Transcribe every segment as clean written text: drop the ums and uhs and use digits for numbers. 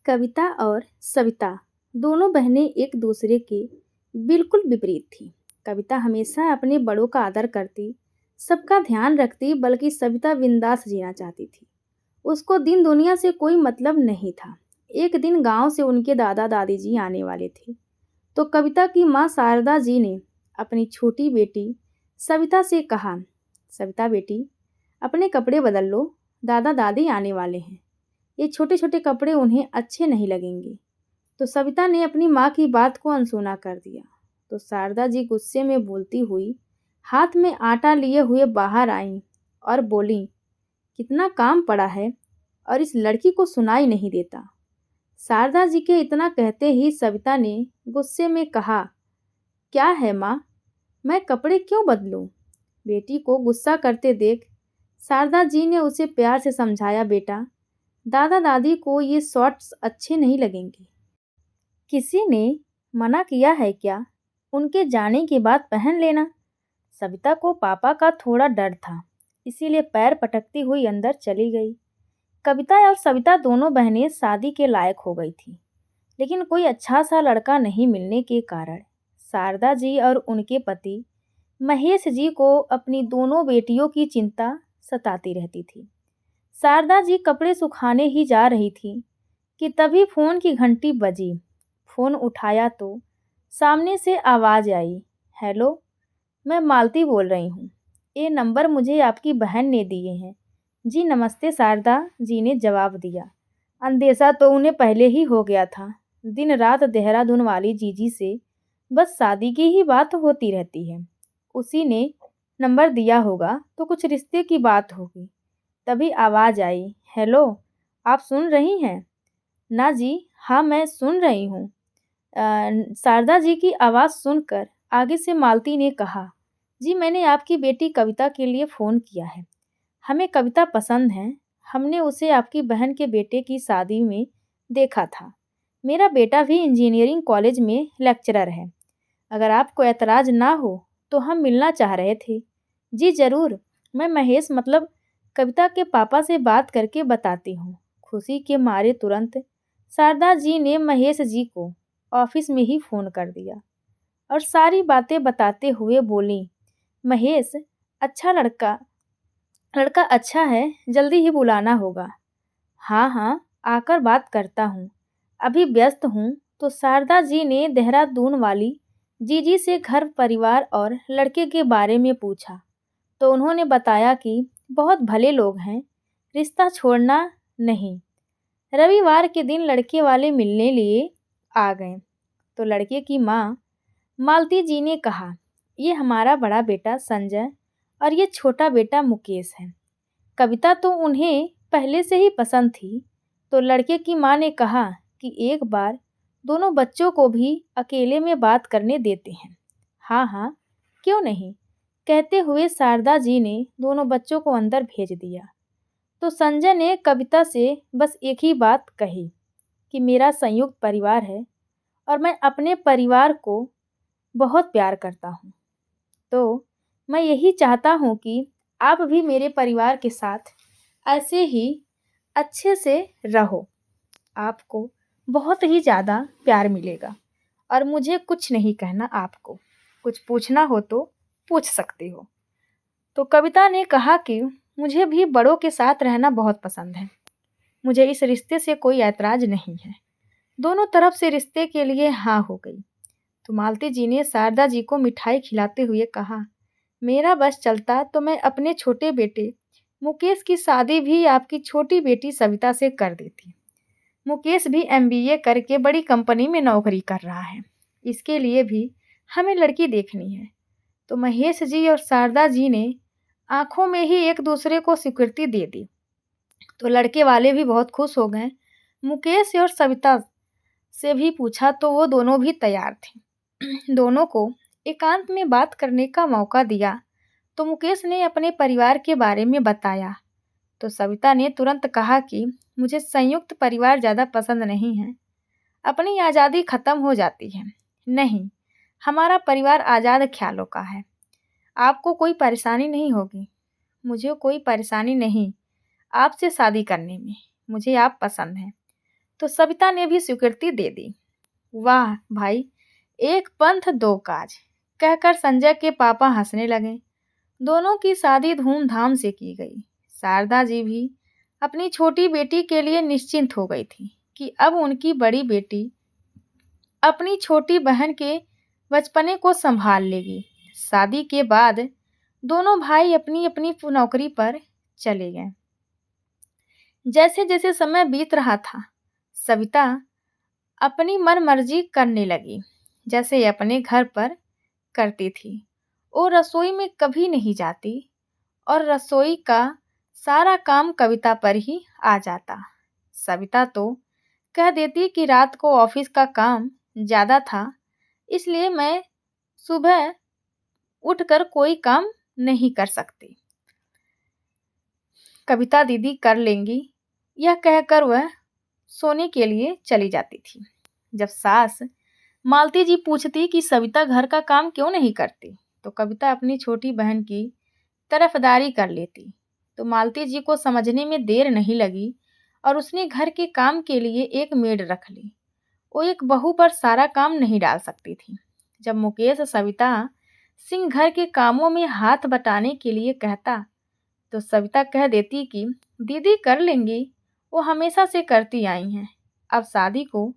कविता और सविता दोनों बहनें एक दूसरे के बिल्कुल विपरीत थीं। कविता हमेशा अपने बड़ों का आदर करती, सबका ध्यान रखती, बल्कि सविता बिंदास जीना चाहती थी। उसको दिन दुनिया से कोई मतलब नहीं था। एक दिन गांव से उनके दादा दादी जी आने वाले थे, तो कविता की माँ शारदा जी ने अपनी छोटी बेटी सविता से कहा, सविता बेटी, अपने कपड़े बदल लो, दादा दादी आने वाले हैं। ये छोटे छोटे कपड़े उन्हें अच्छे नहीं लगेंगे। तो सविता ने अपनी माँ की बात को अनसुना कर दिया। तो शारदा जी गुस्से में बोलती हुई हाथ में आटा लिए हुए बाहर आईं और बोली, कितना काम पड़ा है और इस लड़की को सुनाई नहीं देता। शारदा जी के इतना कहते ही सविता ने गुस्से में कहा, क्या है माँ, मैं कपड़े क्यों बदलूं? बेटी को गुस्सा करते देख शारदा जी ने उसे प्यार से समझाया, बेटा, दादा दादी को ये शॉर्ट्स अच्छे नहीं लगेंगे। किसी ने मना किया है क्या? उनके जाने के बाद पहन लेना। सविता को पापा का थोड़ा डर था, इसीलिए पैर पटकती हुई अंदर चली गई। कविता और सविता दोनों बहनें शादी के लायक हो गई थी, लेकिन कोई अच्छा सा लड़का नहीं मिलने के कारण शारदा जी और उनके पति महेश जी को अपनी दोनों बेटियों की चिंता सताती रहती थी। शारदा जी कपड़े सुखाने ही जा रही थी कि तभी फोन की घंटी बजी। फोन उठाया तो सामने से आवाज आई, हेलो, मैं मालती बोल रही हूँ। ये नंबर मुझे आपकी बहन ने दिए हैं। जी नमस्ते, शारदा जी ने जवाब दिया। अंदेशा तो उन्हें पहले ही हो गया था। दिन रात देहरादून वाली जीजी से बस शादी की ही बात होती रहती है। उसी ने नंबर दिया होगा तो कुछ रिश्ते की बात होगी। तभी आवाज आई, हेलो, आप सुन रही हैं? ना जी, हाँ मैं सुन रही हूँ। शारदा जी की आवाज़ सुनकर आगे से मालती ने कहा, जी मैंने आपकी बेटी कविता के लिए फ़ोन किया है। हमें कविता पसंद है। हमने उसे आपकी बहन के बेटे की शादी में देखा था। मेरा बेटा भी इंजीनियरिंग कॉलेज में लेक्चरर है। अगर आपको एतराज़ ना हो तो हम मिलना चाह रहे थे। जी ज़रूर, मैं महेश मतलब कविता के पापा से बात करके बताती हूँ। खुशी के मारे तुरंत शारदा जी ने महेश जी को ऑफिस में ही फ़ोन कर दिया और सारी बातें बताते हुए बोली, महेश, अच्छा लड़का लड़का अच्छा है, जल्दी ही बुलाना होगा। हाँ हाँ, आकर बात करता हूँ, अभी व्यस्त हूँ। तो शारदा जी ने देहरादून वाली जीजी से घर परिवार और लड़के के बारे में पूछा, तो उन्होंने बताया कि बहुत भले लोग हैं, रिश्ता छोड़ना नहीं। रविवार के दिन लड़के वाले मिलने लिए आ गए। तो लड़के की माँ मालती जी ने कहा, ये हमारा बड़ा बेटा संजय और ये छोटा बेटा मुकेश है। कविता तो उन्हें पहले से ही पसंद थी। तो लड़के की माँ ने कहा कि एक बार दोनों बच्चों को भी अकेले में बात करने देते हैं। हाँ हाँ, क्यों नहीं, कहते हुए शारदा जी ने दोनों बच्चों को अंदर भेज दिया। तो संजय ने कविता से बस एक ही बात कही कि मेरा संयुक्त परिवार है और मैं अपने परिवार को बहुत प्यार करता हूँ। तो मैं यही चाहता हूँ कि आप भी मेरे परिवार के साथ ऐसे ही अच्छे से रहो। आपको बहुत ही ज़्यादा प्यार मिलेगा और मुझे कुछ नहीं कहना, आपको कुछ पूछना हो तो पूछ सकते हो। तो कविता ने कहा कि मुझे भी बड़ों के साथ रहना बहुत पसंद है। मुझे इस रिश्ते से कोई ऐतराज़ नहीं है। दोनों तरफ से रिश्ते के लिए हाँ हो गई। तो मालती जी ने शारदा जी को मिठाई खिलाते हुए कहा, मेरा बस चलता तो मैं अपने छोटे बेटे मुकेश की शादी भी आपकी छोटी बेटी सविता से कर देती। मुकेश भी एमबीए करके बड़ी कंपनी में नौकरी कर रहा है। इसके लिए भी हमें लड़की देखनी है। तो महेश जी और शारदा जी ने आंखों में ही एक दूसरे को स्वीकृति दे दी। तो लड़के वाले भी बहुत खुश हो गए। मुकेश और सविता से भी पूछा तो वो दोनों भी तैयार थे। दोनों को एकांत में बात करने का मौका दिया। तो मुकेश ने अपने परिवार के बारे में बताया। तो सविता ने तुरंत कहा कि मुझे संयुक्त परिवार ज़्यादा पसंद नहीं है, अपनी आज़ादी ख़त्म हो जाती है। नहीं, हमारा परिवार आज़ाद ख्यालों का है। आपको कोई परेशानी नहीं होगी। मुझे कोई परेशानी नहीं आपसे शादी करने में, मुझे आप पसंद हैं। तो सविता ने भी स्वीकृति दे दी। वाह भाई, एक पंथ दो काज, कहकर संजय के पापा हंसने लगे। दोनों की शादी धूमधाम से की गई। शारदा जी भी अपनी छोटी बेटी के लिए निश्चिंत हो गई थी कि अब उनकी बड़ी बेटी अपनी छोटी बहन के बचपने को संभाल लेगी। शादी के बाद दोनों भाई अपनी अपनी नौकरी पर चले गए। जैसे जैसे समय बीत रहा था, सविता अपनी मनमर्जी करने लगी, जैसे अपने घर पर करती थी। वो रसोई में कभी नहीं जाती और रसोई का सारा काम कविता पर ही आ जाता। सविता तो कह देती कि रात को ऑफिस का काम ज़्यादा था, इसलिए मैं सुबह उठकर कोई काम नहीं कर सकती। कविता दीदी कर लेंगी, यह कहकर वह सोने के लिए चली जाती थी। जब सास मालती जी पूछती कि सविता घर का काम क्यों नहीं करती, तो कविता अपनी छोटी बहन की तरफदारी कर लेती। तो मालती जी को समझने में देर नहीं लगी और उसने घर के काम के लिए एक मेड रख ली। वो एक बहू पर सारा काम नहीं डाल सकती थी। जब मुकेश सविता सिंह घर के कामों में हाथ बटाने के लिए कहता, तो सविता कह देती कि दीदी कर लेंगी, वो हमेशा से करती आई हैं। अब शादी को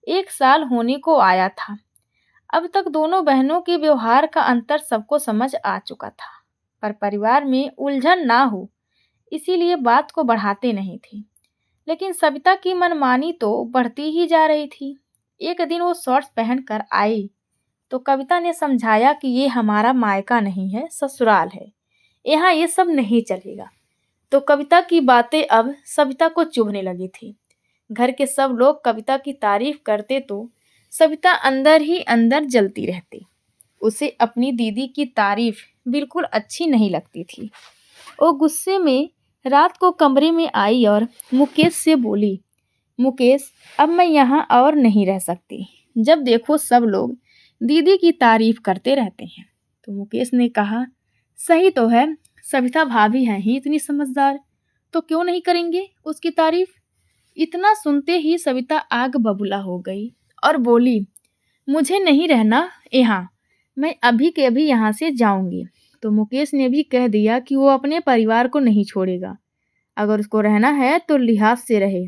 1 साल होने को आया था। अब तक दोनों बहनों के व्यवहार का अंतर सबको समझ आ चुका था, पर परिवार में उलझन ना हो इसीलिए बात को बढ़ाते नहीं थे। लेकिन सविता की मनमानी तो बढ़ती ही जा रही थी। एक दिन वो शॉर्ट्स पहनकर आई तो कविता ने समझाया कि ये हमारा मायका नहीं है, ससुराल है, यहाँ ये सब नहीं चलेगा। तो कविता की बातें अब सविता को चुभने लगी थी। घर के सब लोग कविता की तारीफ करते तो सविता अंदर ही अंदर जलती रहती। उसे अपनी दीदी की तारीफ बिल्कुल अच्छी नहीं लगती थी। वो गुस्से में रात को कमरे में आई और मुकेश से बोली, मुकेश, अब मैं यहाँ और नहीं रह सकती। जब देखो सब लोग दीदी की तारीफ करते रहते हैं। तो मुकेश ने कहा, सही तो है, सविता भाभी हैं ही इतनी समझदार, तो क्यों नहीं करेंगे उसकी तारीफ। इतना सुनते ही सविता आग बबूला हो गई और बोली, मुझे नहीं रहना यहाँ, मैं अभी के अभी यहाँ से जाऊंगी। तो मुकेश ने भी कह दिया कि वो अपने परिवार को नहीं छोड़ेगा, अगर उसको रहना है तो लिहाज से रहे।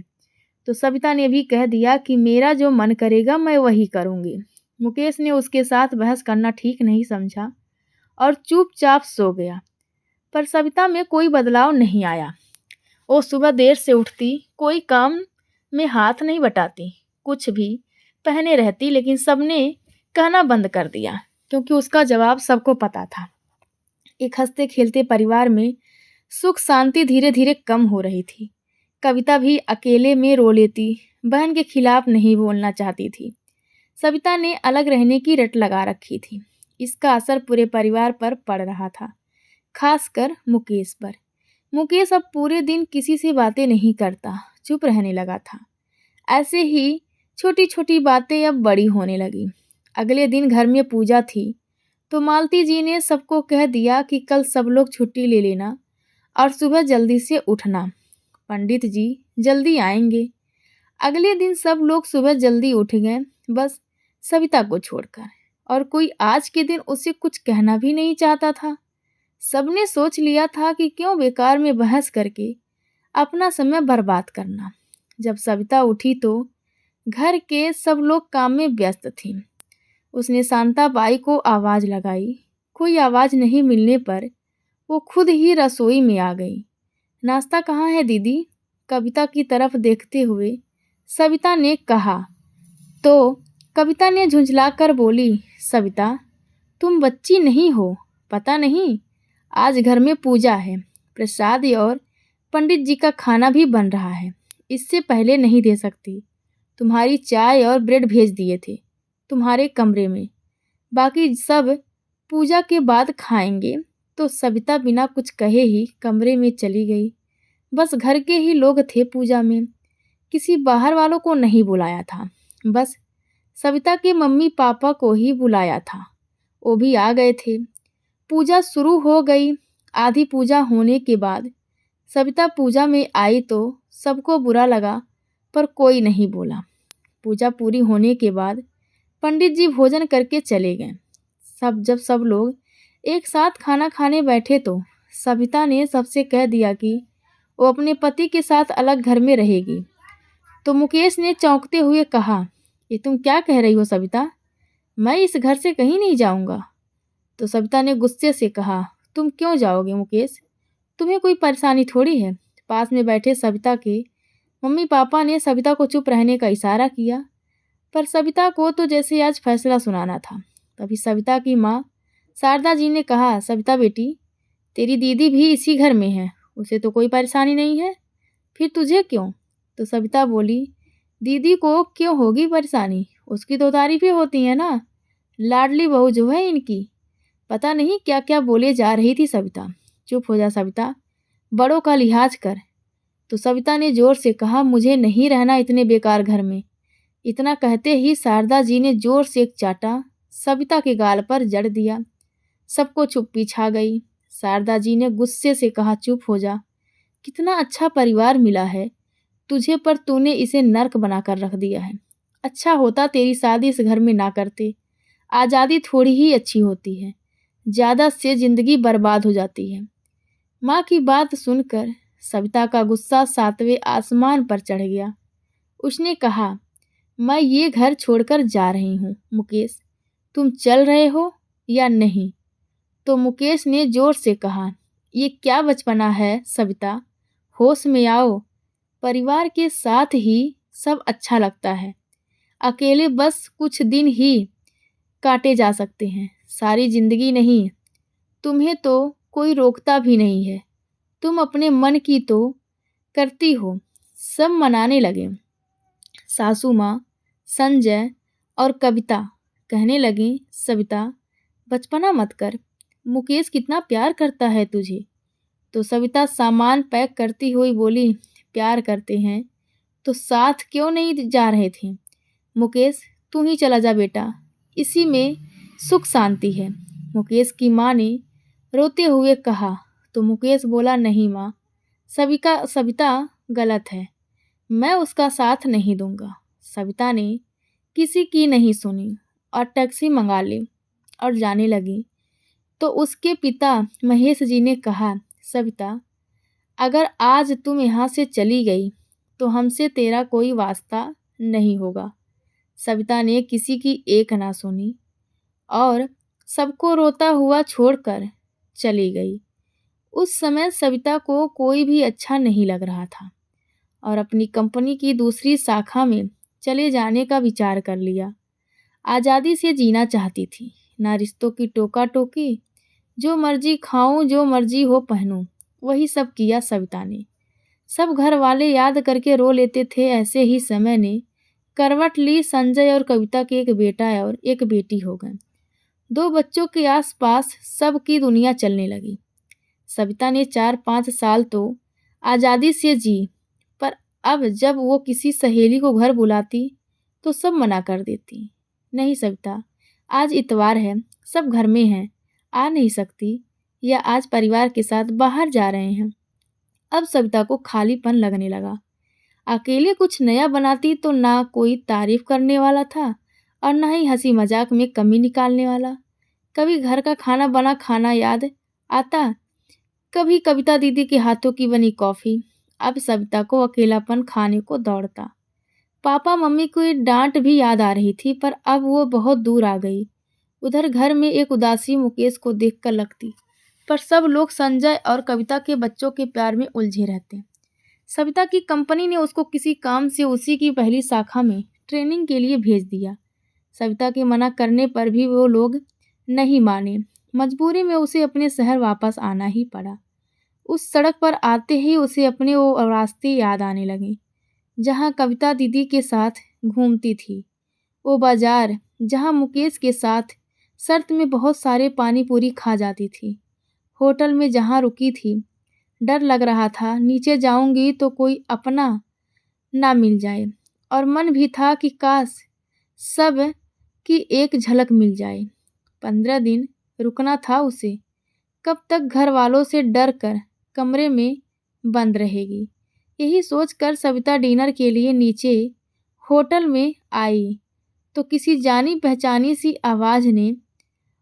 तो सविता ने भी कह दिया कि मेरा जो मन करेगा मैं वही करूंगी। मुकेश ने उसके साथ बहस करना ठीक नहीं समझा और चुपचाप सो गया। पर सविता में कोई बदलाव नहीं आया। वो सुबह देर से उठती, कोई काम में हाथ नहीं बटाती, कुछ भी पहने रहती, लेकिन सबने कहना बंद कर दिया क्योंकि उसका जवाब सबको पता था। एक हंसते खेलते परिवार में सुख शांति धीरे धीरे कम हो रही थी। कविता भी अकेले में रो लेती, बहन के खिलाफ नहीं बोलना चाहती थी। सविता ने अलग रहने की रट लगा रखी थी। इसका असर पूरे परिवार पर पड़ रहा था, खासकर मुकेश पर। मुकेश अब पूरे दिन किसी से बातें नहीं करता, चुप रहने लगा था। ऐसे ही छोटी छोटी बातें अब बड़ी होने लगी। अगले दिन घर में पूजा थी तो मालती जी ने सबको कह दिया कि कल सब लोग छुट्टी ले लेना और सुबह जल्दी से उठना, पंडित जी जल्दी आएंगे। अगले दिन सब लोग सुबह जल्दी उठ गए, बस सविता को छोड़कर, और कोई आज के दिन उसे कुछ कहना भी नहीं चाहता था। सबने सोच लिया था कि क्यों बेकार में बहस करके अपना समय बर्बाद करना। जब सविता उठी तो घर के सब लोग काम में व्यस्त थी। उसने शांता बाई को आवाज़ लगाई। कोई आवाज़ नहीं मिलने पर वो खुद ही रसोई में आ गई। नाश्ता कहाँ है दीदी? कविता की तरफ देखते हुए सविता ने कहा। तो कविता ने झुंझलाकर बोली, सविता तुम बच्ची नहीं हो, पता नहीं आज घर में पूजा है, प्रसाद और पंडित जी का खाना भी बन रहा है, इससे पहले नहीं दे सकती। तुम्हारी चाय और ब्रेड भेज दिए थे तुम्हारे कमरे में, बाकी सब पूजा के बाद खाएंगे। तो सविता बिना कुछ कहे ही कमरे में चली गई। बस घर के ही लोग थे पूजा में, किसी बाहर वालों को नहीं बुलाया था। बस सविता के मम्मी पापा को ही बुलाया था, वो भी आ गए थे। पूजा शुरू हो गई। आधी पूजा होने के बाद सविता पूजा में आई तो सबको बुरा लगा पर कोई नहीं बोला। पूजा पूरी होने के बाद पंडित जी भोजन करके चले गए। जब सब लोग एक साथ खाना खाने बैठे तो सविता ने सबसे कह दिया कि वो अपने पति के साथ अलग घर में रहेगी। तो मुकेश ने चौंकते हुए कहा, ये तुम क्या कह रही हो सविता? मैं इस घर से कहीं नहीं जाऊंगा। तो सविता ने गुस्से से कहा, तुम क्यों जाओगे मुकेश? तुम्हें कोई परेशानी थोड़ी है। पास में बैठे सविता के मम्मी पापा ने सविता को चुप रहने का इशारा किया, पर सविता को तो जैसे आज फैसला सुनाना था। तभी सविता की माँ शारदा जी ने कहा, सविता बेटी, तेरी दीदी भी इसी घर में है, उसे तो कोई परेशानी नहीं है, फिर तुझे क्यों? तो सविता बोली, दीदी को क्यों होगी परेशानी, उसकी तो तारीफें होती हैं ना, लाडली बहू जो है इनकी। पता नहीं क्या क्या बोले जा रही थी सविता। चुप हो जा सविता, बड़ों का लिहाज कर। तो सविता ने जोर से कहा, मुझे नहीं रहना इतने बेकार घर में। इतना कहते ही शारदा जी ने जोर से एक चाटा सविता के गाल पर जड़ दिया। सबको चुप्पी छा गई। शारदा जी ने गुस्से से कहा, चुप हो जा, कितना अच्छा परिवार मिला है तुझे, पर तूने इसे नर्क बनाकर रख दिया है। अच्छा होता तेरी शादी इस घर में ना करते। आज़ादी थोड़ी ही अच्छी होती है, ज़्यादा से जिंदगी बर्बाद हो जाती है। माँ की बात सुनकर सविता का गुस्सा सातवें आसमान पर चढ़ गया। उसने कहा, मैं ये घर छोड़कर जा रही हूँ मुकेश, तुम चल रहे हो या नहीं? तो मुकेश ने जोर से कहा, ये क्या बचपना है सविता, होश में आओ। परिवार के साथ ही सब अच्छा लगता है, अकेले बस कुछ दिन ही काटे जा सकते हैं, सारी जिंदगी नहीं। तुम्हें तो कोई रोकता भी नहीं है, तुम अपने मन की तो करती हो। सब मनाने लगे। सासू माँ, संजय और कविता कहने लगी, सविता बचपना मत कर, मुकेश कितना प्यार करता है तुझे। तो सविता सामान पैक करती हुई बोली, प्यार करते हैं तो साथ क्यों नहीं जा रहे थे? मुकेश तू ही चला जा बेटा, इसी में सुख शांति है। मुकेश की माँ ने रोते हुए कहा। तो मुकेश बोला, नहीं माँ, सविता गलत है, मैं उसका साथ नहीं दूंगा। सविता ने किसी की नहीं सुनी और टैक्सी मंगा ली और जाने लगी। तो उसके पिता महेश जी ने कहा, सविता अगर आज तुम यहाँ से चली गई तो हमसे तेरा कोई वास्ता नहीं होगा। सविता ने किसी की एक ना सुनी और सबको रोता हुआ छोड़कर चली गई। उस समय सविता को कोई भी अच्छा नहीं लग रहा था और अपनी कंपनी की दूसरी शाखा में चले जाने का विचार कर लिया। आज़ादी से जीना चाहती थी, ना रिश्तों की टोका टोकी, जो मर्जी खाऊं जो मर्जी हो पहनूं, वही सब किया सविता ने। सब घर वाले याद करके रो लेते थे। ऐसे ही समय ने करवट ली। संजय और कविता के एक बेटा और एक बेटी हो गए। 2 बच्चों के आसपास सबकी दुनिया चलने लगी। सविता ने 4-5 साल तो आज़ादी से जी, पर अब जब वो किसी सहेली को घर बुलाती तो सब मना कर देती। नहीं सविता, आज इतवार है, सब घर में हैं, आ नहीं सकती, या आज परिवार के साथ बाहर जा रहे हैं। अब सविता को खालीपन लगने लगा। अकेले कुछ नया बनाती तो ना कोई तारीफ करने वाला था और ना ही हंसी मजाक में कमी निकालने वाला। कभी घर का खाना बना खाना याद आता, कभी कविता दीदी के हाथों की बनी कॉफ़ी। अब सविता को अकेलापन खाने को दौड़ता। पापा मम्मी को डांट भी याद आ रही थी, पर अब वो बहुत दूर आ गई। उधर घर में एक उदासी मुकेश को देखकर लगती, पर सब लोग संजय और कविता के बच्चों के प्यार में उलझे रहते। सविता की कंपनी ने उसको किसी काम से उसी की पहली शाखा में ट्रेनिंग के लिए भेज दिया। सविता के मना करने पर भी वो लोग नहीं माने। मजबूरी में उसे अपने शहर वापस आना ही पड़ा। उस सड़क पर आते ही उसे अपने वो रास्ते याद आने लगे जहाँ कविता दीदी के साथ घूमती थी, वो बाजार जहाँ मुकेश के साथ शर्त में बहुत सारे पानी पूरी खा जाती थी, होटल में जहाँ रुकी थी। डर लग रहा था नीचे जाऊंगी तो कोई अपना ना मिल जाए, और मन भी था कि काश सब की एक झलक मिल जाए। 15 दिन रुकना था उसे। कब तक घर वालों से डर कर कमरे में बंद रहेगी? यही सोचकर सविता डिनर के लिए नीचे होटल में आई तो किसी जानी पहचानी सी आवाज़ ने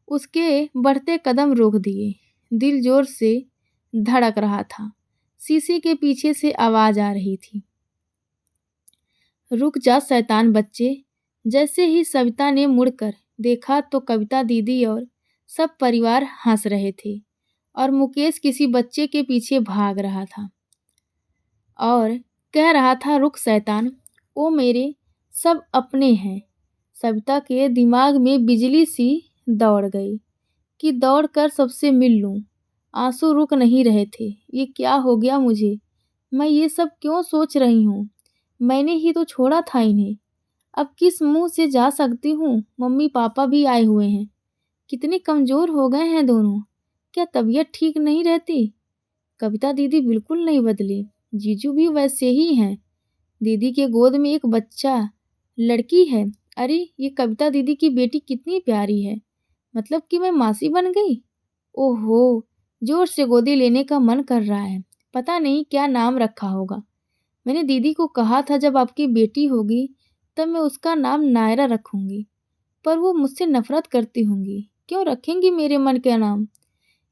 उसके बढ़ते कदम रोक दिए। दिल जोर से धड़क रहा था। शीशे के पीछे से आवाज़ आ रही थी, रुक जा शैतान बच्चे। जैसे ही सविता ने मुड़कर देखा तो कविता दीदी और सब परिवार हंस रहे थे और मुकेश किसी बच्चे के पीछे भाग रहा था और कह रहा था, रुक शैतान, वो मेरे सब अपने हैं। सविता के दिमाग में बिजली सी दौड़ गई कि दौड़कर सबसे मिल लूं। आंसू रुक नहीं रहे थे। ये क्या हो गया मुझे? मैं ये सब क्यों सोच रही हूँ? मैंने ही तो छोड़ा था इन्हें। अब किस मुंह से जा सकती हूँ? मम्मी पापा भी आए हुए हैं। कितने कमज़ोर हो गए हैं दोनों। क्या तबीयत ठीक नहीं रहती? कविता दीदी बिल्कुल नहीं बदली। जीजू भी वैसे ही हैं। दीदी के गोद में एक बच्चा लड़की है। अरे ये कविता दीदी की बेटी कितनी प्यारी है। मतलब कि मैं मासी बन गई? ओहो! ज़ोर से गोदी लेने का मन कर रहा है। पता नहीं क्या नाम रखा होगा। मैंने दीदी को कहा था जब आपकी बेटी होगी तब मैं उसका नाम नायरा रखूँगी। पर वो मुझसे नफ़रत करती होंगी। क्यों रखेंगी मेरे मन का नाम?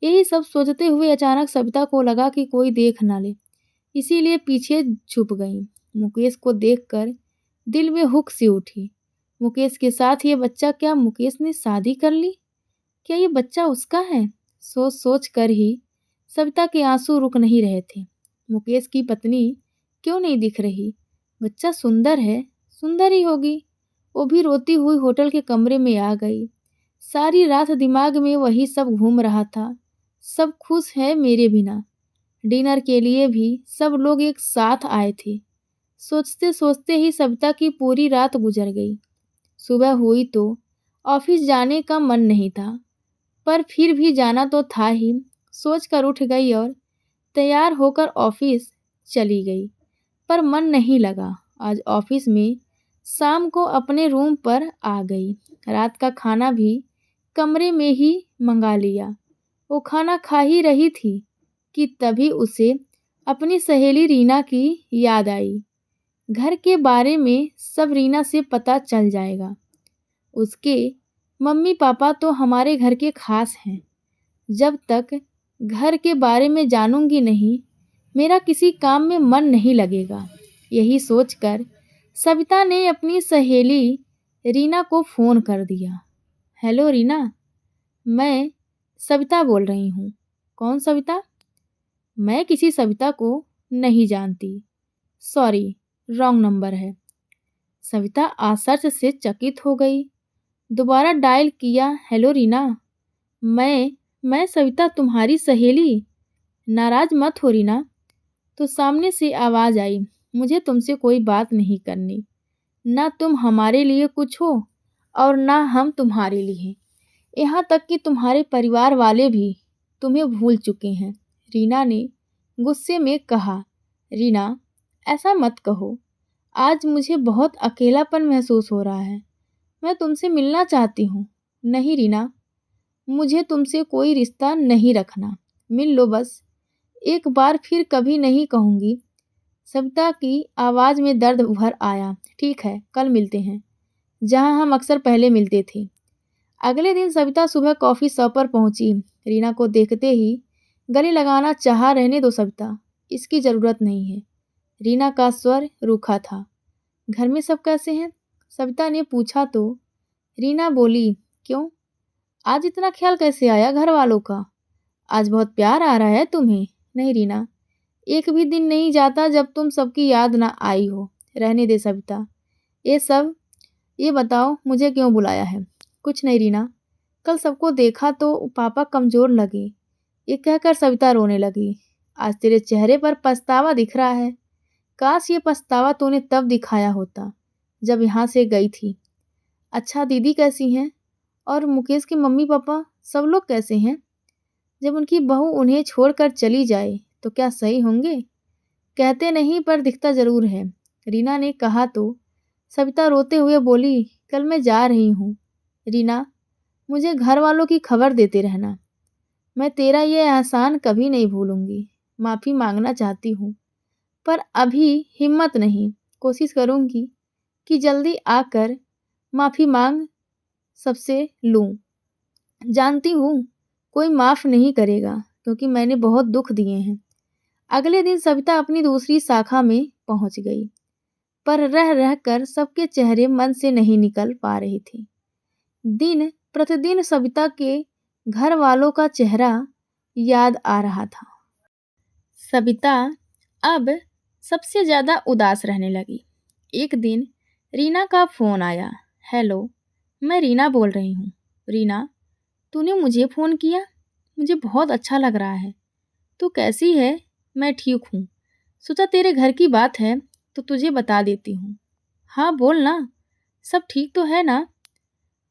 यही सब सोचते हुए अचानक सविता को लगा कि कोई देख ना ले, इसीलिए पीछे छुप गई। मुकेश को देखकर दिल में हुक सी उठी। मुकेश के साथ ये बच्चा, क्या मुकेश ने शादी कर ली? क्या ये बच्चा उसका है? सोच सोच कर ही सविता के आंसू रुक नहीं रहे थे। मुकेश की पत्नी क्यों नहीं दिख रही? बच्चा सुंदर है, सुंदर ही होगी। वो भी रोती हुई होटल के कमरे में आ गई। सारी रात दिमाग में वही सब घूम रहा था। सब खुश है मेरे बिना। डिनर के लिए भी सब लोग एक साथ आए थे। सोचते सोचते ही सविता की पूरी रात गुजर गई। सुबह हुई तो ऑफिस जाने का मन नहीं था, पर फिर भी जाना तो था ही। सोचकर उठ गई और तैयार होकर ऑफिस चली गई, पर मन नहीं लगा। आज ऑफिस में शाम को अपने रूम पर आ गई। रात का खाना भी कमरे में ही मंगा लिया। वो खाना खा ही रही थी कि तभी उसे अपनी सहेली रीना की याद आई। घर के बारे में सब रीना से पता चल जाएगा। उसके मम्मी पापा तो हमारे घर के खास हैं। जब तक घर के बारे में जानूंगी नहीं, मेरा किसी काम में मन नहीं लगेगा। यही सोचकर सविता ने अपनी सहेली रीना को फ़ोन कर दिया। हेलो रीना, मैं सविता बोल रही हूँ। कौन सविता? मैं किसी सविता को नहीं जानती। सॉरी, रॉन्ग नंबर है। सविता आश्चर्य से चकित हो गई। दोबारा डायल किया। हेलो रीना, मैं सविता तुम्हारी सहेली। नाराज मत हो रीना। तो सामने से आवाज़ आई, मुझे तुमसे कोई बात नहीं करनी। ना तुम हमारे लिए कुछ हो और ना हम तुम्हारे लिए। यहाँ तक कि तुम्हारे परिवार वाले भी तुम्हें भूल चुके हैं। रीना ने गुस्से में कहा। रीना, ऐसा मत कहो। आज मुझे बहुत अकेलापन महसूस हो रहा है। मैं तुमसे मिलना चाहती हूँ। नहीं रीना, मुझे तुमसे कोई रिश्ता नहीं रखना। मिल लो बस एक बार, फिर कभी नहीं कहूँगी। सविता की आवाज़ में दर्द उभर आया। ठीक है, कल मिलते हैं, जहाँ हम अक्सर पहले मिलते थे। अगले दिन सविता सुबह कॉफ़ी शॉप पर पहुंची। रीना को देखते ही गले लगाना चाहा। रहने दो सविता, इसकी ज़रूरत नहीं है। रीना का स्वर रूखा था। घर में सब कैसे हैं? सविता ने पूछा तो रीना बोली, क्यों, आज इतना ख्याल कैसे आया घर वालों का? आज बहुत प्यार आ रहा है तुम्हें। नहीं रीना, एक भी दिन नहीं जाता जब तुम सबकी याद ना आई हो। रहने दे सविता ये सब। ये बताओ मुझे क्यों बुलाया है? कुछ नहीं रीना, कल सबको देखा तो पापा कमज़ोर लगे। ये कहकर सविता रोने लगी। आज तेरे चेहरे पर पछतावा दिख रहा है। काश ये पछतावा तूने तब दिखाया होता जब यहाँ से गई थी। अच्छा दीदी कैसी हैं? और मुकेश के मम्मी पापा सब लोग कैसे हैं? जब उनकी बहू उन्हें छोड़कर चली जाए तो क्या सही होंगे? कहते नहीं पर दिखता ज़रूर है। रीना ने कहा तो सविता रोते हुए बोली, कल मैं जा रही हूँ। रीना, मुझे घर वालों की खबर देते रहना। मैं तेरा ये एहसान कभी नहीं भूलूंगी। माफ़ी मांगना चाहती हूँ। पर अभी हिम्मत नहीं। कोशिश करूँगी कि जल्दी आकर माफ़ी माँग सबसे लूँ। जानती हूँ कोई माफ़ नहीं करेगा क्योंकि मैंने बहुत दुख दिए हैं। अगले दिन सविता अपनी दूसरी शाखा में पहुँच गई, पर रह रहकर सबके चेहरे मन से नहीं निकल पा रही थी। दिन प्रतिदिन सविता के घर वालों का चेहरा याद आ रहा था। सविता अब सबसे ज़्यादा उदास रहने लगी। एक दिन रीना का फ़ोन आया। हेलो, मैं रीना बोल रही हूँ। रीना, तूने मुझे फ़ोन किया? मुझे बहुत अच्छा लग रहा है। तू कैसी है? मैं ठीक हूँ। सोचा तेरे घर की बात है तो तुझे बता देती हूँ। हाँ बोल ना, सब ठीक तो है ना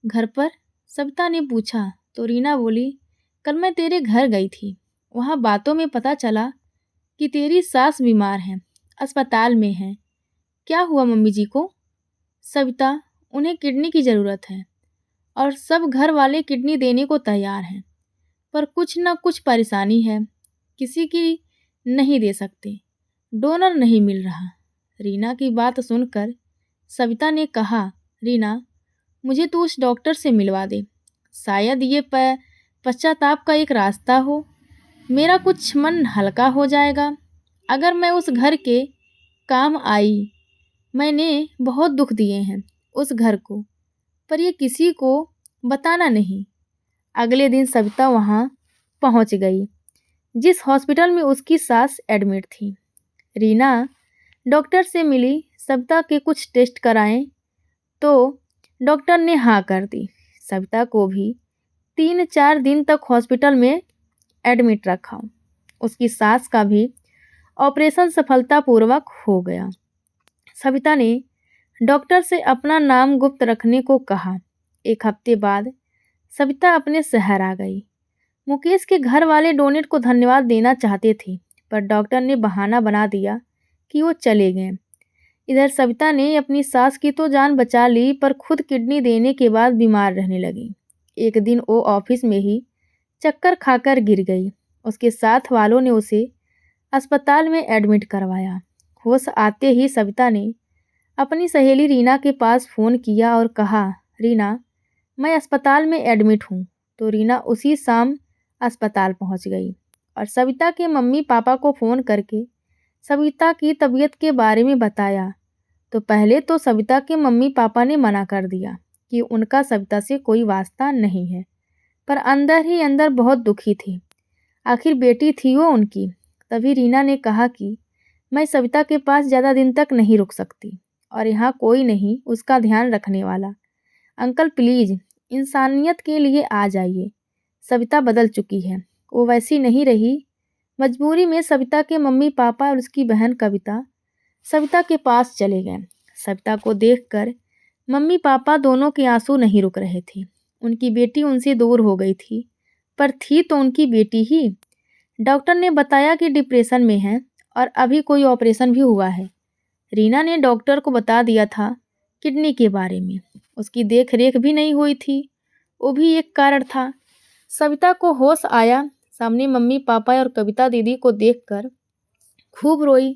घर पर? सविता ने पूछा तो रीना बोली, कल मैं तेरे घर गई थी। वहाँ बातों में पता चला कि तेरी सास बीमार हैं, अस्पताल में हैं। क्या हुआ मम्मी जी को? सविता, उन्हें किडनी की ज़रूरत है और सब घर वाले किडनी देने को तैयार हैं, पर कुछ न कुछ परेशानी है, किसी की नहीं दे सकते, डोनर नहीं मिल रहा। रीना की बात सुनकर सविता ने कहा, रीना, मुझे तो उस डॉक्टर से मिलवा दे, शायद ये पश्चाताप का एक रास्ता हो। मेरा कुछ मन हल्का हो जाएगा। अगर मैं उस घर के काम आई। मैंने बहुत दुख दिए हैं उस घर को, पर ये किसी को बताना नहीं। अगले दिन सविता वहाँ पहुँच गई जिस हॉस्पिटल में उसकी सास एडमिट थी। रीना डॉक्टर से मिली, सविता के कुछ टेस्ट कराएं तो डॉक्टर ने हाँ कर दी। सविता को भी 3-4 दिन तक हॉस्पिटल में एडमिट रखा। उसकी सास का भी ऑपरेशन सफलतापूर्वक हो गया। सविता ने डॉक्टर से अपना नाम गुप्त रखने को कहा। एक हफ्ते बाद सविता अपने शहर आ गई। मुकेश के घर वाले डोनेट को धन्यवाद देना चाहते थे, पर डॉक्टर ने बहाना बना दिया कि वो चले गए। इधर सविता ने अपनी सास की तो जान बचा ली, पर खुद किडनी देने के बाद बीमार रहने लगी। एक दिन वो ऑफिस में ही चक्कर खाकर गिर गई। उसके साथ वालों ने उसे अस्पताल में एडमिट करवाया। होश आते ही सविता ने अपनी सहेली रीना के पास फ़ोन किया और कहा, रीना, मैं अस्पताल में एडमिट हूँ। तो रीना उसी शाम अस्पताल पहुँच गई और सविता के मम्मी पापा को फ़ोन करके सविता की तबीयत के बारे में बताया। तो पहले तो सविता के मम्मी पापा ने मना कर दिया कि उनका सविता से कोई वास्ता नहीं है, पर अंदर ही अंदर बहुत दुखी थी। आखिर बेटी थी वो उनकी। तभी रीना ने कहा कि मैं सविता के पास ज़्यादा दिन तक नहीं रुक सकती और यहाँ कोई नहीं उसका ध्यान रखने वाला। अंकल प्लीज़ इंसानियत के लिए आ जाइए। सविता बदल चुकी है, वो वैसी नहीं रही। मजबूरी में सविता के मम्मी पापा और उसकी बहन कविता सविता के पास चले गए। सविता को देखकर मम्मी पापा दोनों के आंसू नहीं रुक रहे थे। उनकी बेटी उनसे दूर हो गई थी, पर थी तो उनकी बेटी ही। डॉक्टर ने बताया कि डिप्रेशन में है और अभी कोई ऑपरेशन भी हुआ है। रीना ने डॉक्टर को बता दिया था किडनी के बारे में। उसकी देख रेख भी नहीं हुई थी, वो भी एक कारण था। सविता को होश आया, सामने मम्मी पापा और कविता दीदी को देखकर खूब रोई।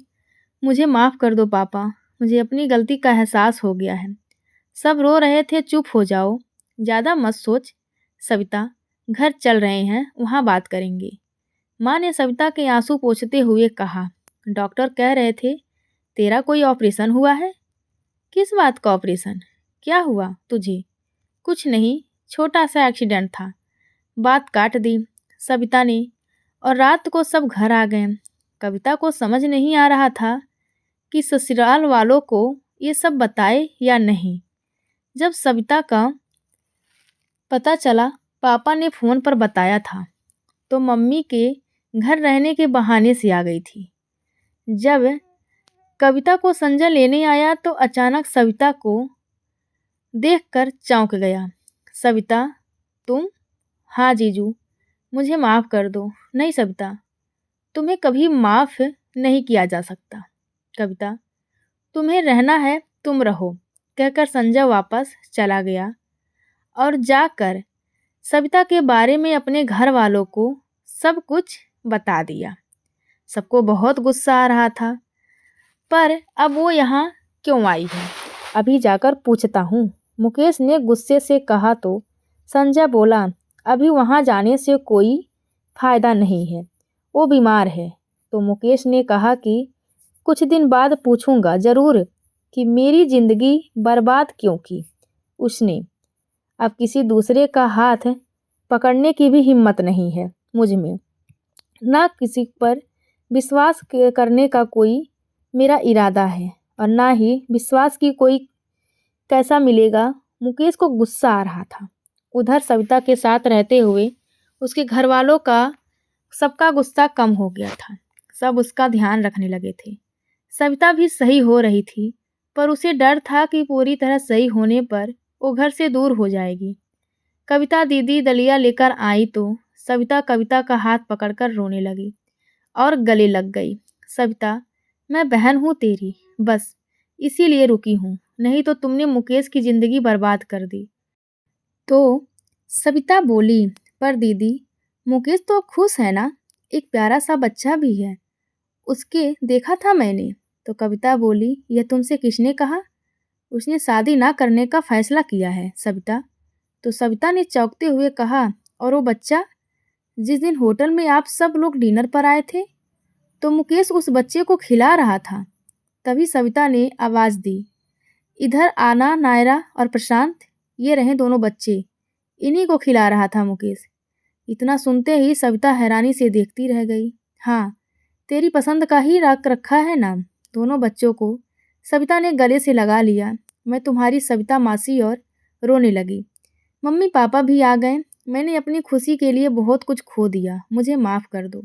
मुझे माफ़ कर दो पापा, मुझे अपनी गलती का एहसास हो गया है। सब रो रहे थे, चुप हो जाओ, ज़्यादा मत सोच। सविता, घर चल रहे हैं, वहाँ बात करेंगे। माँ ने सविता के आंसू पोंछते हुए कहा, डॉक्टर कह रहे थे तेरा कोई ऑपरेशन हुआ है। किस बात का ऑपरेशन? क्या हुआ तुझे? कुछ नहीं, छोटा सा एक्सीडेंट था। बात काट दी सविता ने और रात को सब घर आ गए। कविता को समझ नहीं आ रहा था कि ससुराल वालों को ये सब बताए या नहीं। जब सविता का पता चला, पापा ने फ़ोन पर बताया था, तो मम्मी के घर रहने के बहाने से आ गई थी। जब कविता को संजय लेने आया तो अचानक सविता को देखकर चौंक गया। सविता, तुम? हाँ जीजू, मुझे माफ़ कर दो। नहीं सविता, तुम्हें कभी माफ़ नहीं किया जा सकता। कविता, तुम्हें रहना है तुम रहो, कहकर संजय वापस चला गया और जाकर सविता के बारे में अपने घर वालों को सब कुछ बता दिया। सबको बहुत गुस्सा आ रहा था। पर अब वो यहाँ क्यों आई है? अभी जाकर पूछता हूँ, मुकेश ने गुस्से से कहा। तो संजय बोला, अभी वहाँ जाने से कोई फायदा नहीं है, वो बीमार है। तो मुकेश ने कहा कि कुछ दिन बाद पूछूंगा ज़रूर कि मेरी ज़िंदगी बर्बाद क्यों की उसने। अब किसी दूसरे का हाथ पकड़ने की भी हिम्मत नहीं है मुझ में, ना किसी पर विश्वास करने का कोई मेरा इरादा है, और ना ही विश्वास की कोई कैसा मिलेगा। मुकेश को गुस्सा आ रहा था। उधर सविता के साथ रहते हुए उसके घर वालों का सबका गुस्सा कम हो गया था। सब उसका ध्यान रखने लगे थे। सविता भी सही हो रही थी, पर उसे डर था कि पूरी तरह सही होने पर वो घर से दूर हो जाएगी। कविता दीदी दलिया लेकर आई तो सविता कविता का हाथ पकड़कर रोने लगी और गले लग गई। सविता, मैं बहन हूँ तेरी, बस इसीलिए रुकी हूँ, नहीं तो तुमने मुकेश की ज़िंदगी बर्बाद कर दी। तो सविता बोली, पर दीदी, मुकेश तो खुश है ना, एक प्यारा सा बच्चा भी है, उसके देखा था मैंने। तो कविता बोली, यह तुमसे किसने कहा? उसने शादी ना करने का फैसला किया है सविता। तो सविता ने चौंकते हुए कहा, और वो बच्चा जिस दिन होटल में आप सब लोग डिनर पर आए थे, तो मुकेश उस बच्चे को खिला रहा था। तभी सविता ने आवाज़ दी, इधर आना नायरा और प्रशांत, ये रहे दोनों बच्चे, इन्हीं को खिला रहा था मुकेश। इतना सुनते ही सविता हैरानी से देखती रह गई। हाँ, तेरी पसंद का ही रख रखा है नाम। दोनों बच्चों को सविता ने गले से लगा लिया। मैं तुम्हारी सविता मासी, और रोने लगी। मम्मी पापा भी आ गए। मैंने अपनी खुशी के लिए बहुत कुछ खो दिया, मुझे माफ़ कर दो।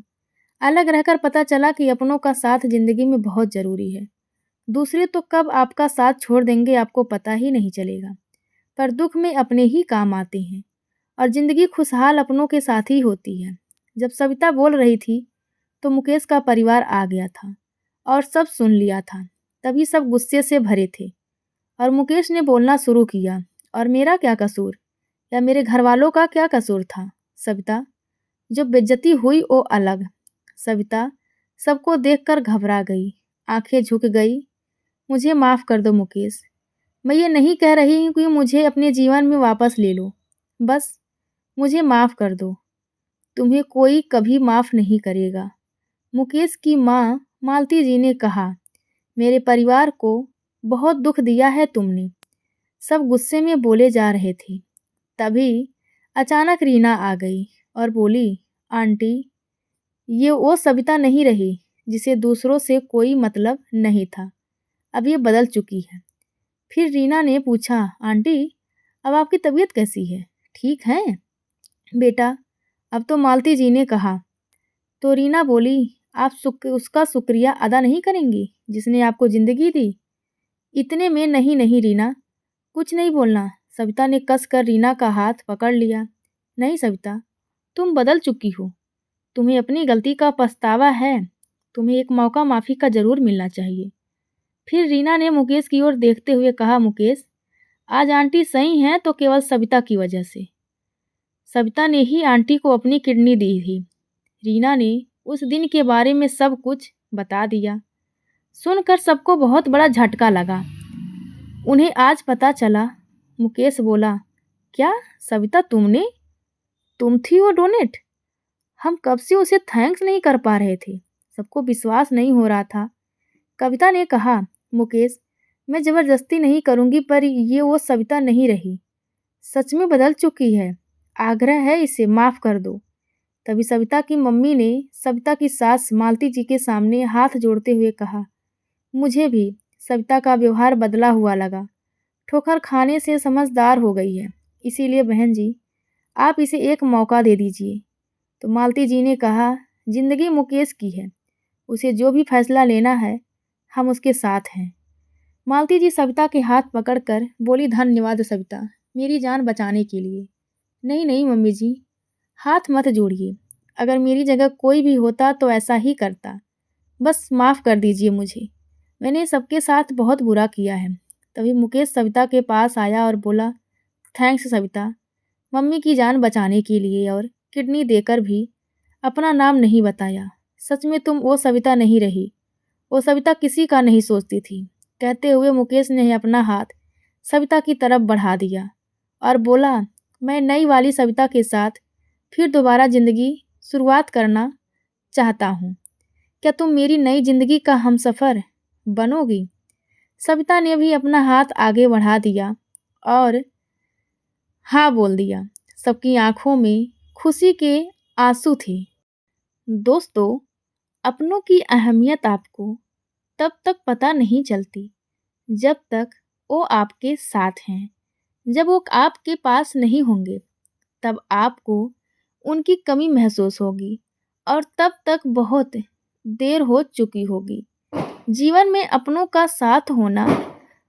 अलग रहकर पता चला कि अपनों का साथ ज़िंदगी में बहुत ज़रूरी है। दूसरे तो कब आपका साथ छोड़ देंगे आपको पता ही नहीं चलेगा, पर दुख में अपने ही काम आते हैं, और ज़िंदगी खुशहाल अपनों के साथ ही होती है। जब सविता बोल रही थी तो मुकेश का परिवार आ गया था और सब सुन लिया था। तभी सब गुस्से से भरे थे और मुकेश ने बोलना शुरू किया, और मेरा क्या कसूर, या मेरे घर वालों का क्या कसूर था? सविता, जो बेइज्जती हुई वो अलग। सविता सबको देखकर घबरा गई, आंखें झुक गई। मुझे माफ़ कर दो मुकेश, मैं ये नहीं कह रही हूँ कि मुझे अपने जीवन में वापस ले लो, बस मुझे माफ़ कर दो। तुम्हें कोई कभी माफ़ नहीं करेगा। मुकेश की माँ मालती जी ने कहा, मेरे परिवार को बहुत दुख दिया है तुमने। सब गुस्से में बोले जा रहे थे। तभी अचानक रीना आ गई और बोली, आंटी, ये वो सविता नहीं रही जिसे दूसरों से कोई मतलब नहीं था, अब ये बदल चुकी है। फिर रीना ने पूछा, आंटी, अब आपकी तबीयत कैसी है, ठीक है? बेटा, अब तो मालती जी ने कहा। तो रीना बोली, आप उसका शुक्रिया अदा नहीं करेंगी जिसने आपको ज़िंदगी दी? इतने में नहीं नहीं रीना, कुछ नहीं बोलना। सविता ने कस कर रीना का हाथ पकड़ लिया। नहीं सविता, तुम बदल चुकी हो, तुम्हें अपनी गलती का पछतावा है, तुम्हें एक मौका माफ़ी का ज़रूर मिलना चाहिए। फिर रीना ने मुकेश की ओर देखते हुए कहा, मुकेश, आज आंटी सही हैं तो केवल सविता की वजह से। सविता ने ही आंटी को अपनी किडनी दी थी। रीना ने उस दिन के बारे में सब कुछ बता दिया। सुनकर सबको बहुत बड़ा झटका लगा। उन्हें आज पता चला। मुकेश बोला, क्या सविता तुम थी वो डोनेट? हम कब से उसे थैंक्स नहीं कर पा रहे थे, सबको विश्वास नहीं हो रहा था। कविता ने कहा, मुकेश, मैं ज़बरदस्ती नहीं करूँगी, पर ये वो सविता नहीं रही, सच में बदल चुकी है। आग्रह है इसे माफ़ कर दो। तभी सविता की मम्मी ने सविता की सास मालती जी के सामने हाथ जोड़ते हुए कहा, मुझे भी सविता का व्यवहार बदला हुआ लगा, ठोकर खाने से समझदार हो गई है, इसीलिए बहन जी आप इसे एक मौका दे दीजिए। तो मालती जी ने कहा, जिंदगी मुकेश की है, उसे जो भी फैसला लेना है हम उसके साथ हैं। मालती जी सविता के हाथ पकड़कर बोली, धन्यवाद सविता, मेरी जान बचाने के लिए। नहीं नहीं मम्मी जी, हाथ मत जोड़िए, अगर मेरी जगह कोई भी होता तो ऐसा ही करता। बस माफ़ कर दीजिए मुझे, मैंने सबके साथ बहुत बुरा किया है। तभी मुकेश सविता के पास आया और बोला, थैंक्स सविता, मम्मी की जान बचाने के लिए और किडनी देकर भी अपना नाम नहीं बताया। सच में तुम वो सविता नहीं रही, वो सविता किसी का नहीं सोचती थी। कहते हुए मुकेश ने अपना हाथ सविता की तरफ बढ़ा दिया और बोला, मैं नई वाली सविता के साथ फिर दोबारा ज़िंदगी शुरुआत करना चाहता हूँ। क्या तुम मेरी नई ज़िंदगी का हमसफ़र बनोगी? सविता ने भी अपना हाथ आगे बढ़ा दिया और हाँ बोल दिया। सबकी आंखों में खुशी के आंसू थे। दोस्तों, अपनों की अहमियत आपको तब तक पता नहीं चलती जब तक वो आपके साथ हैं। जब वो आपके पास नहीं होंगे तब आपको उनकी कमी महसूस होगी और तब तक बहुत देर हो चुकी होगी। जीवन में अपनों का साथ होना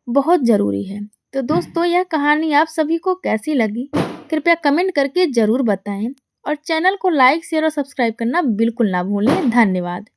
बहुत ज़रूरी है। तो दोस्तों, यह कहानी आप सभी को कैसी लगी कृपया कमेंट करके ज़रूर बताएं और चैनल को लाइक शेयर और सब्सक्राइब करना बिल्कुल ना भूलें। धन्यवाद।